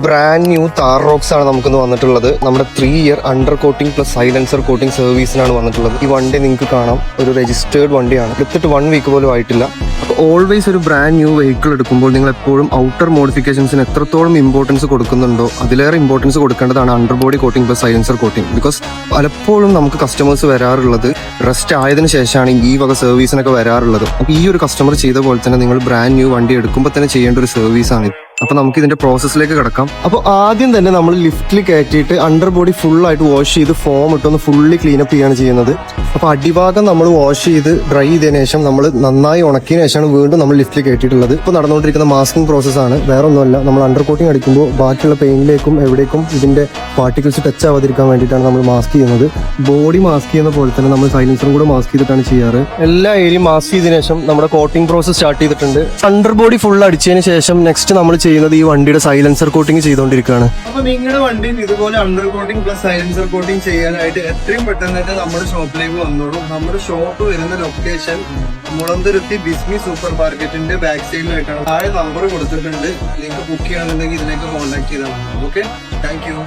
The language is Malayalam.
ബ്രാൻഡ് ന്യൂ താർ റോക്സ് ആണ് നമുക്കിന്ന് വന്നിട്ടുള്ളത്. നമ്മുടെ 3 year under coating plus silencer coating സർവീസിനാണ് വന്നിട്ടുള്ളത്. ഈ വണ്ടി നിങ്ങൾക്ക് കാണാം, ഒരു രജിസ്റ്റേർഡ് വണ്ടിയാണ്. എടുത്തിട്ട് 1 വീക്ക് പോലും ആയിട്ടില്ല. അപ്പോൾ ഓൾവേസ് ഒരു ബ്രാൻഡ് ന്യൂ വെഹിക്കിൾ എടുക്കുമ്പോൾ നിങ്ങൾ എപ്പോഴും ഔട്ടർ മോഡിഫിക്കേഷൻസിന് എത്രത്തോളം ഇമ്പോർട്ടൻസ് കൊടുക്കുന്നുണ്ടോ അതിലേറെ ഇമ്പോർട്ടൻസ് കൊടുക്കേണ്ടതാണ് under body coating plus silencer coating. Because പലപ്പോഴും നമുക്ക് കസ്റ്റമേഴ്സ് വരാറുള്ളത് റെസ്റ്റ് ആയതിനു ശേഷമാണ് ഈ വക സർവീസിനൊക്കെ വരാറുള്ളത്. അപ്പോൾ ഈ ഒരു കസ്റ്റമർ ചെയ്ത പോലെ തന്നെ നിങ്ങൾ ബ്രാൻഡ് ന്യൂ വണ്ടി എടുക്കുമ്പോൾ തന്നെ ചെയ്യേണ്ട ഒരു സർവീസാണ്. അപ്പൊ നമുക്ക് ഇതിന്റെ പ്രോസസ്സിലേക്ക് കിടക്കാം. അപ്പോൾ ആദ്യം തന്നെ നമ്മൾ ലിഫ്റ്റിൽ കയറ്റിയിട്ട് അണ്ടർ ബോഡി ഫുൾ ആയിട്ട് വാഷ് ചെയ്ത് ഫോം ഇട്ടൊന്ന് ഫുള്ളി ക്ലീനപ്പ് ചെയ്യാണ് ചെയ്യുന്നത്. അപ്പോൾ അടിഭാഗം നമ്മൾ വാഷ് ചെയ്ത് ഡ്രൈ ചെയ്തതിനു ശേഷം നമ്മൾ നന്നായി ഉണക്കിയതിനു ശേഷമാണ് വീണ്ടും നമ്മൾ ലിഫ്റ്റിൽ കയറ്റിയിട്ടുള്ളത്. ഇപ്പോൾ നടന്നുകൊണ്ടിരിക്കുന്ന മാസ്കിംഗ് പ്രോസസ്സാണ്, വേറെ ഒന്നുമല്ല. നമ്മൾ അണ്ടർ കോട്ടിംഗ് അടിക്കുമ്പോൾ ബാക്കിയുള്ള പെയിനിലേക്കും എവിടേക്കും ഇതിന്റെ പാർട്ടിക്കിൾസ് ടച്ച് ആവാതിരിക്കാൻ വേണ്ടിയിട്ടാണ് നമ്മൾ മാസ്ക് ചെയ്യുന്നത്. ബോഡി മാസ്ക് ചെയ്യുന്ന പോലെ തന്നെ നമ്മൾ സൈലൻസറും കൂടെ മാസ്ക് ചെയ്തിട്ടാണ് ചെയ്യാറ്. എല്ലാ ഏരിയയും മാസ്ക് ചെയ്തതിനു ശേഷം നമ്മുടെ കോട്ടിംഗ് പ്രോസസ് സ്റ്റാർട്ട് ചെയ്തിട്ടുണ്ട്. അണ്ടർ ബോഡി ഫുൾ അടിച്ചതിന് ശേഷം നെക്സ്റ്റ് നമ്മൾ ചെയ്യുന്നത് ഈ വണ്ടിയുടെ സൈലൻസർ കോട്ടിംഗ് ചെയ്തുകൊണ്ടിരിക്കുകയാണ്. അപ്പൊ നിങ്ങളുടെ വണ്ടിയിൽ ഇതുപോലെ under coating plus silencer coating ചെയ്യാനായിട്ട് എത്രയും പെട്ടെന്ന് തന്നെ നമ്മുടെ ഷോപ്പിലേക്ക് വന്നോളൂ. നമ്മുടെ ഷോപ്പ് വരുന്ന ലൊക്കേഷൻ മുളന്തുരുത്തി ബിസ്മി സൂപ്പർ മാർക്കറ്റിന്റെ ബാക്ക് സൈഡിലായിട്ടാണ്. താഴെ നമ്പർ കൊടുത്തിട്ടുണ്ട്. നിങ്ങൾക്ക് ബുക്ക് ചെയ്യണമെന്നുണ്ടെങ്കിൽ ഇതിലേക്ക് കോൺടാക്ട് ചെയ്താൽ മതി. Okay, thank you.